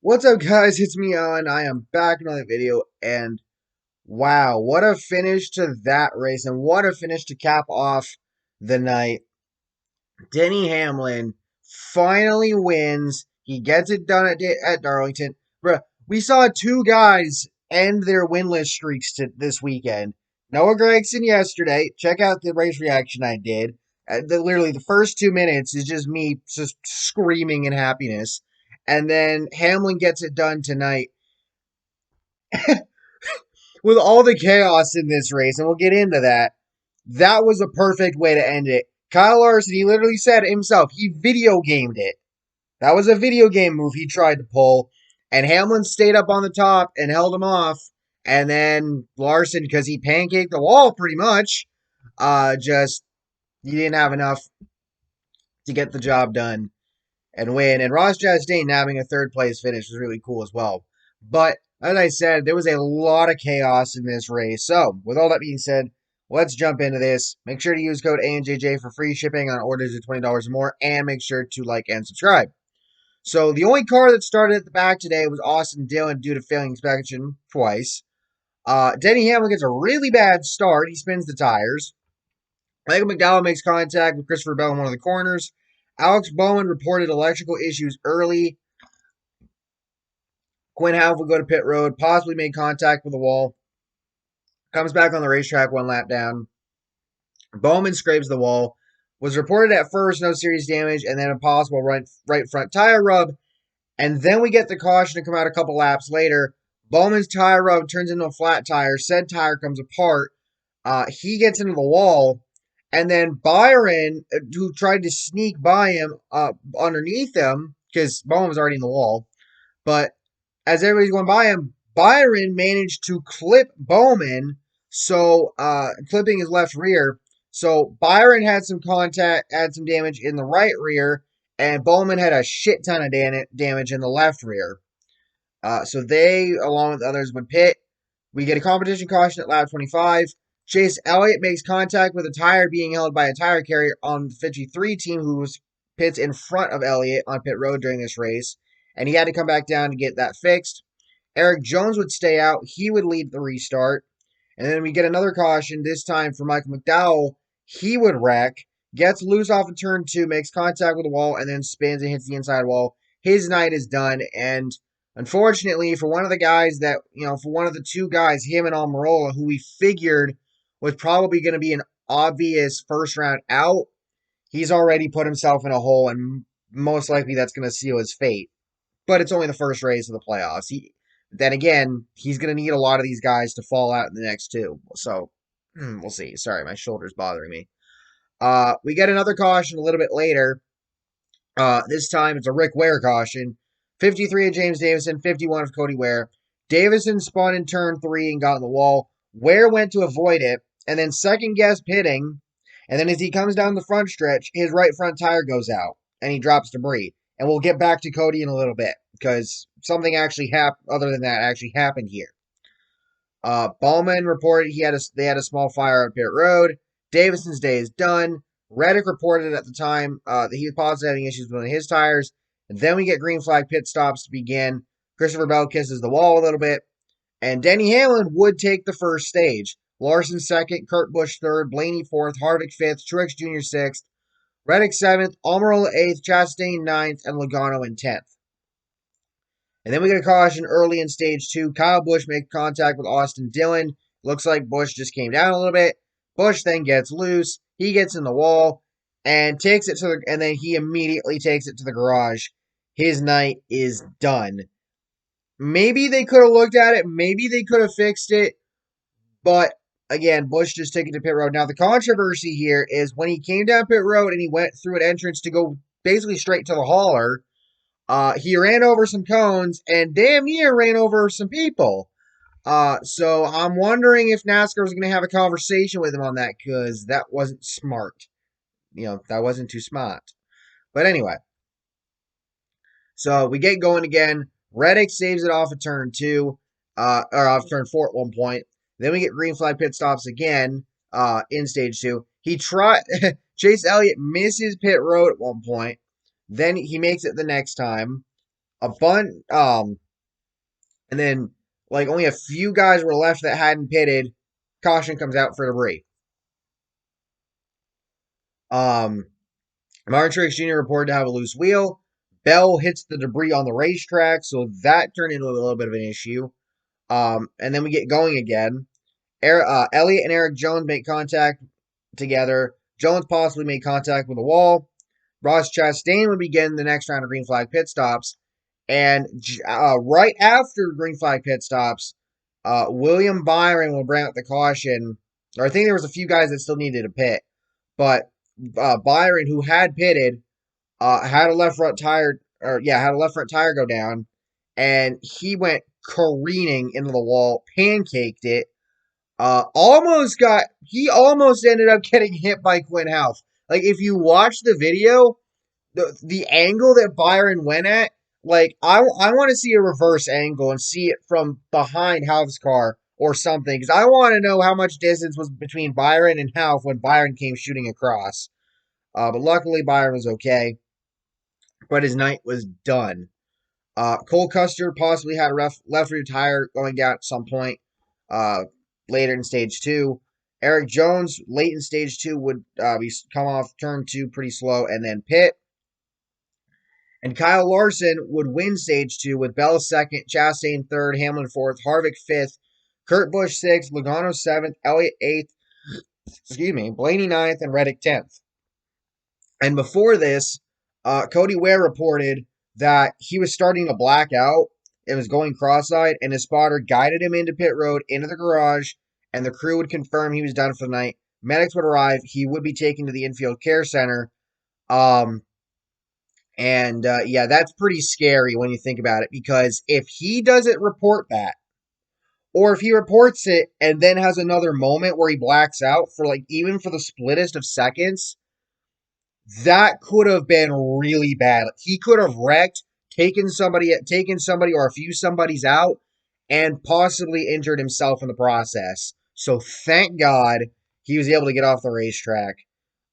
What's up, guys? It's me, Alan. I am back in another video, and wow, what a finish to that race, and what a finish to cap off the night. Denny Hamlin finally wins. He gets it done at Darlington. Bruh, we saw two guys end their winless streaks this weekend. Noah Gragson yesterday. Check out the race reaction I did. Literally, the first 2 minutes is just me just screaming in happiness. And then Hamlin gets it done tonight with all the chaos in this race, and we'll get into that. That was a perfect way to end it. Kyle Larson, he literally said it himself, he video gamed it. That was a video game move he tried to pull, and Hamlin stayed up on the top and held him off. And then Larson, because he pancaked the wall pretty much, just he didn't have enough to get the job done and win. And Ross Chastain having a third place finish was really cool as well. But as I said, there was a lot of chaos in this race. So, with all that being said, let's jump into this. Make sure to use code ANJJ for free shipping on orders of $20 or more, and make sure to like and subscribe. So, the only car that started at the back today was Austin Dillon due to failing inspection twice. Denny Hamlin gets a really bad start. He spins the tires. Michael McDowell makes contact with Christopher Bell in one of the corners. Alex Bowman reported electrical issues early. Quinn Houff will go to pit road, possibly made contact with the wall. Comes back on the racetrack one lap down. Bowman scrapes the wall. Was reported at first no serious damage, and then a possible right front tire rub. And then we get the caution to come out a couple laps later. Bowman's tire rub turns into a flat tire. Said tire comes apart. He gets into the wall. And then Byron, who tried to sneak by him underneath him, because Bowman was already in the wall, but as everybody's going by him, Byron managed to clip Bowman, so clipping his left rear. So Byron had some damage in the right rear, and Bowman had a shit ton of damage in the left rear. So they, along with others, would pit. We get a competition caution at lap 25. Chase Elliott makes contact with a tire being held by a tire carrier on the 53 team, who was pits in front of Elliott on pit road during this race, and he had to come back down to get that fixed. Eric Jones would stay out. He would lead the restart. And then we get another caution, this time for Michael McDowell. He would wreck, gets loose off of turn 2, makes contact with the wall, and then spins and hits the inside wall. His night is done, and unfortunately, for one of the guys that, for one of the two guys, him and Almirola, who we figured was probably going to be an obvious first round out, he's already put himself in a hole, and most likely that's going to seal his fate. But it's only the first race of the playoffs. Then again, he's going to need a lot of these guys to fall out in the next two. So, we'll see. Sorry, my shoulder's bothering me. We get another caution a little bit later. This time it's a Rick Ware caution. 53 of James Davison, 51 of Cody Ware. Davison spun in turn 3 and got in the wall. Ware went to avoid it, and then second guess pitting. And then as he comes down the front stretch, his right front tire goes out, and he drops debris. And we'll get back to Cody in a little bit, because something actually other than that actually happened here. Ballman reported they had a small fire on pit road. Davison's day is done. Reddick reported at the time that he was possibly having issues with one of his tires. And then we get green flag pit stops to begin. Christopher Bell kisses the wall a little bit. And Denny Hamlin would take the first stage. Larson second, Kurt Busch third, Blaney fourth, Harvick fifth, Truex Jr. sixth, Reddick seventh, Almirola eighth, Chastain ninth, and Logano in 10th. And then we get a caution early in stage 2. Kyle Busch makes contact with Austin Dillon. Looks like Busch just came down a little bit. Busch then gets loose. He gets in the wall and takes it and then he immediately takes it to the garage. His night is done. Maybe they could have looked at it. Maybe they could have fixed it. But again, Busch just took it to pit road. Now the controversy here is when he came down pit road and he went through an entrance to go basically straight to the hauler. He ran over some cones and damn near ran over some people. So I'm wondering if NASCAR was going to have a conversation with him on that, because that wasn't smart. That wasn't too smart. But anyway. So we get going again. Reddick saves it off of turn 2, or off turn 4 at one point. Then we get green flag pit stops again, in stage 2. Chase Elliott misses pit road at one point. Then he makes it the next time. A bunch, and then like only a few guys were left that hadn't pitted. Caution comes out for debris. Um, Martin Truex Jr. reported to have a loose wheel. Bell hits the debris on the racetrack, so that turned into a little bit of an issue. And then we get going again. Elliott and Eric Jones make contact together. Jones possibly made contact with the wall. Ross Chastain would begin the next round of green flag pit stops. And right after green flag pit stops, William Byron will bring out the caution. Or I think there was a few guys that still needed to pit. But Byron, who had pitted, had a left front tire, had a left front tire go down, and he went careening into the wall, pancaked it. He almost ended up getting hit by Quinn Half. Like if you watch the video, the angle that Byron went at, like I want to see a reverse angle and see it from behind Half's car or something, because I want to know how much distance was between Byron and Half when Byron came shooting across. But luckily Byron was okay, but his night was done. Cole Custer possibly had a left rear tire going down at some point uh, later in stage two. Eric Jones, late in stage two, would come off turn two pretty slow and then pit. And Kyle Larson would win stage two with Bell second, Chastain third, Hamlin fourth, Harvick fifth, Kurt Busch sixth, Logano seventh, Elliott eighth, Blaney ninth, and Reddick 10th. And before this, Cody Ware reported that he was starting to black out and was going cross-eyed, and his spotter guided him into pit road, into the garage, and the crew would confirm he was done for the night. Medics would arrive. He would be taken to the infield care center. That's pretty scary when you think about it, because if he doesn't report that, or if he reports it and then has another moment where he blacks out for like even for the splittest of seconds, that could have been really bad. He could have wrecked, taken somebody or a few somebodies out, and possibly injured himself in the process. So thank God he was able to get off the racetrack,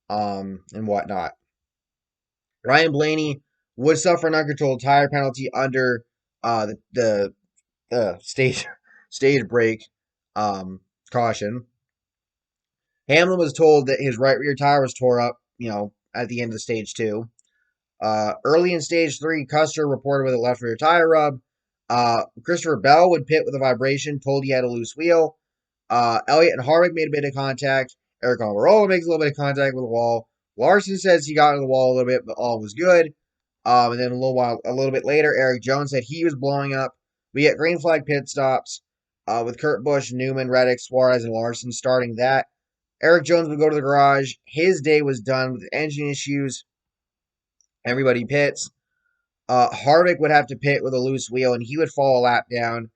and whatnot. Ryan Blaney would suffer an uncontrolled tire penalty under the stage break caution. Hamlin was told that his right rear tire was tore up, at the end of stage two. Early in stage three, Custer reported with a left rear tire rub. Christopher Bell would pit with a vibration, told he had a loose wheel. Elliott and Harvick made a bit of contact. Eric Almirola makes a little bit of contact with the wall. Larson says he got into the wall a little bit, but all was good. And then a little bit later, Eric Jones said he was blowing up. We get green flag pit stops with Kurt Busch, Newman, Reddick, Suarez, and Larson starting that. Eric Jones would go to the garage. His day was done with engine issues. Everybody pits. Harvick would have to pit with a loose wheel, and he would fall a lap down.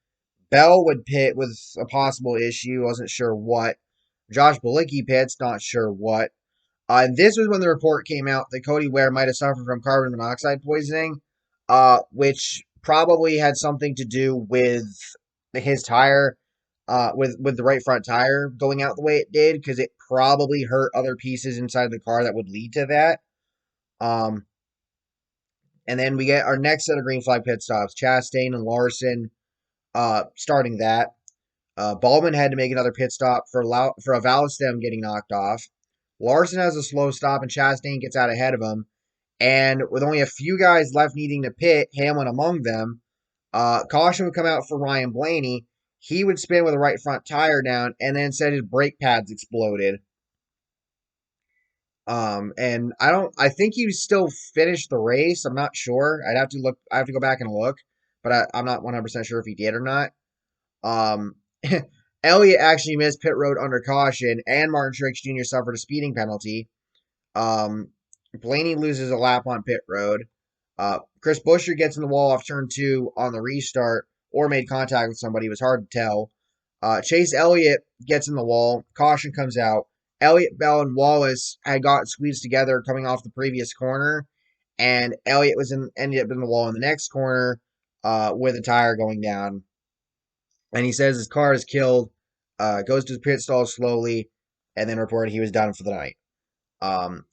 Bell would pit with a possible issue, wasn't sure what. Josh Bilicki pits, not sure what. And this was when the report came out that Cody Ware might have suffered from carbon monoxide poisoning, which probably had something to do with his tire, with the right front tire going out the way it did, because it probably hurt other pieces inside the car that would lead to that. And then we get our next set of green flag pit stops. Chastain and Larson starting that. Baldwin had to make another pit stop for a valve stem getting knocked off. Larson has a slow stop, and Chastain gets out ahead of him. And with only a few guys left needing to pit, Hamlin among them, caution would come out for Ryan Blaney. He would spin with a right front tire down, and then said his brake pads exploded. And I think he still finished the race. I'm not sure. I have to go back and look, but I'm not 100% sure if he did or not. Elliott actually missed pit road under caution, and Martin Truex Jr. suffered a speeding penalty. Blaney loses a lap on pit road. Chris Buescher gets in the wall off turn two on the restart, or made contact with somebody. It was hard to tell. Chase Elliott gets in the wall. Caution comes out. Elliott, Bell, and Wallace had gotten squeezed together coming off the previous corner, and Elliott ended up in the wall in the next corner with a tire going down. And he says his car is killed, goes to his pit stall slowly, and then reported he was done for the night.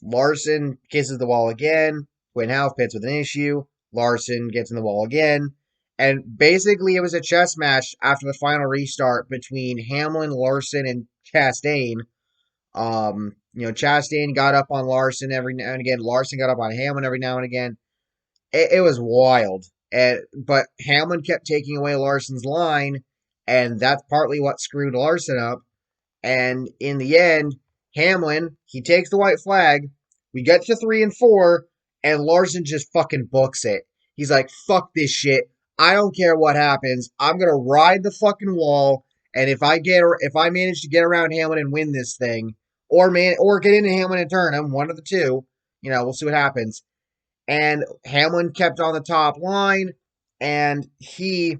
Larson kisses the wall again. Quinn Half pits with an issue. Larson gets in the wall again. And basically, it was a chess match after the final restart between Hamlin, Larson, and Chastain. Chastain got up on Larson every now and again. Larson got up on Hamlin every now and again. It was wild. But Hamlin kept taking away Larson's line, and that's partly what screwed Larson up. And in the end, Hamlin, he takes the white flag. We get to 3 and 4, and Larson just fucking books it. He's like, fuck this shit. I don't care what happens. I'm gonna ride the fucking wall. And if I manage to get around Hamlin and win this thing, or get into Hamlin and turn him, one of the two, we'll see what happens. And Hamlin kept on the top line, and he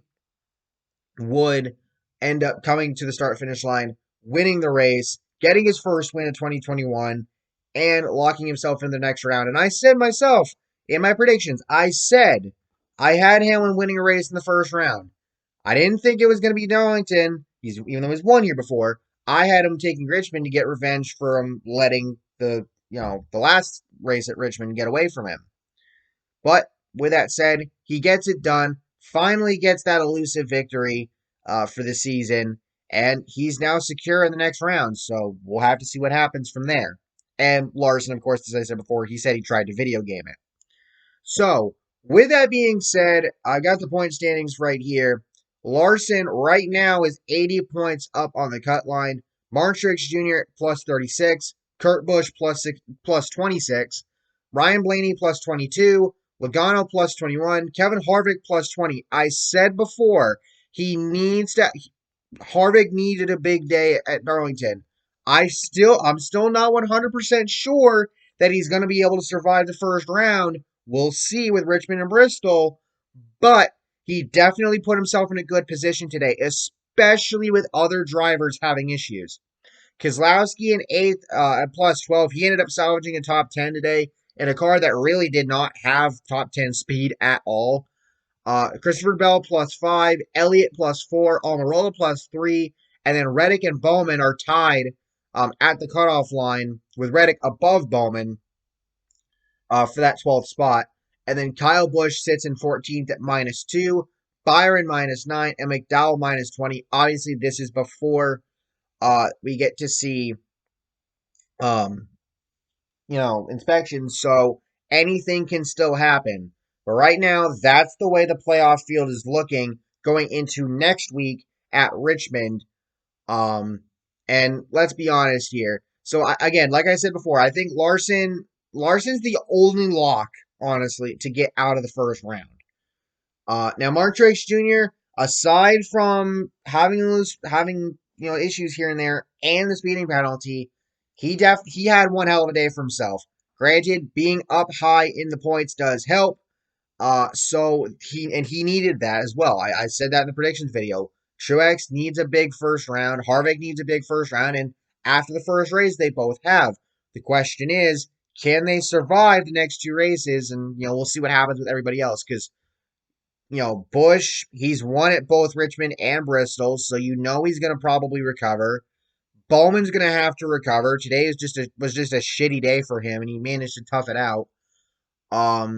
would end up coming to the start finish line, winning the race, getting his first win in 2021, and locking himself in the next round. And I said myself in my predictions, I said I had Hamlin winning a race in the first round. I didn't think it was going to be Darlington, even though he's won here before. I had him taking Richmond to get revenge for him letting the last race at Richmond get away from him. But with that said, he gets it done, finally gets that elusive victory for the season, and he's now secure in the next round. So we'll have to see what happens from there. And Larson, of course, as I said before, he said he tried to video game it. So, with that being said, I got the point standings right here. Larson right now is 80 points up on the cut line. Martrix Jr. plus 36. Kurt Busch plus 26. Ryan Blaney plus 22. Logano plus 21. Kevin Harvick plus 20. I said before, Harvick needed a big day at Darlington. I'm still not 100% sure that he's going to be able to survive the first round. We'll see with Richmond and Bristol, but he definitely put himself in a good position today, especially with other drivers having issues. Keselowski in 8th at plus 12. He ended up salvaging a top 10 today in a car that really did not have top 10 speed at all. Christopher Bell plus 5, Elliott plus 4, Almirola plus 3, and then Reddick and Bowman are tied at the cutoff line with Reddick above Bowman for that 12th spot. And then Kyle Busch sits in 14th at minus 2, Byron minus 9, and McDowell minus 20. Obviously, this is before we get to see inspections, so anything can still happen. But right now, that's the way the playoff field is looking going into next week at Richmond. And let's be honest here. So again, like I said before, I think Larson's the only lock, honestly, to get out of the first round. Now Mark Truex Jr., aside from having issues here and there and the speeding penalty, he had one hell of a day for himself. Granted, being up high in the points does help. So he needed that as well. I said that in the predictions video. Truex needs a big first round. Harvick needs a big first round, and after the first race, they both have. The question is, can they survive the next two races? And we'll see what happens with everybody else because Busch, he's won at both Richmond and Bristol, so he's going to probably recover. Bowman's going to have to recover. Today was just a shitty day for him, and he managed to tough it out. But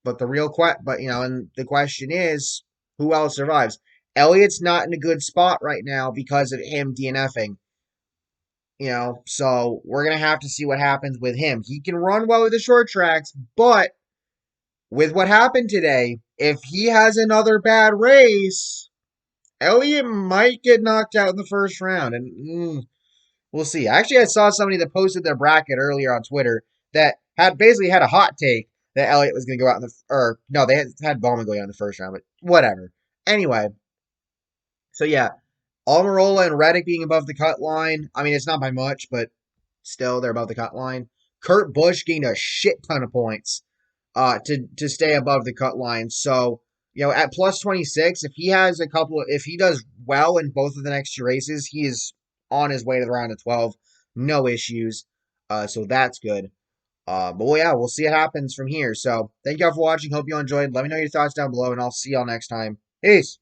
the question is, who else survives? Elliott's not in a good spot right now because of him DNFing. So we're going to have to see what happens with him. He can run well with the short tracks, but with what happened today, if he has another bad race, Elliott might get knocked out in the first round. And we'll see. Actually, I saw somebody that posted their bracket earlier on Twitter that basically had a hot take that Elliott was going to go out they had Bowman going out in the first round, but whatever. Anyway, so yeah, Almirola and Reddick being above the cut line. I mean, it's not by much, but still, they're above the cut line. Kurt Busch gained a shit ton of points to stay above the cut line. So, at plus 26, if he does well in both of the next two races, he is on his way to the round of 12. No issues. So that's good. But yeah, we'll see what happens from here. So thank y'all for watching. Hope you all enjoyed. Let me know your thoughts down below, and I'll see y'all next time. Peace.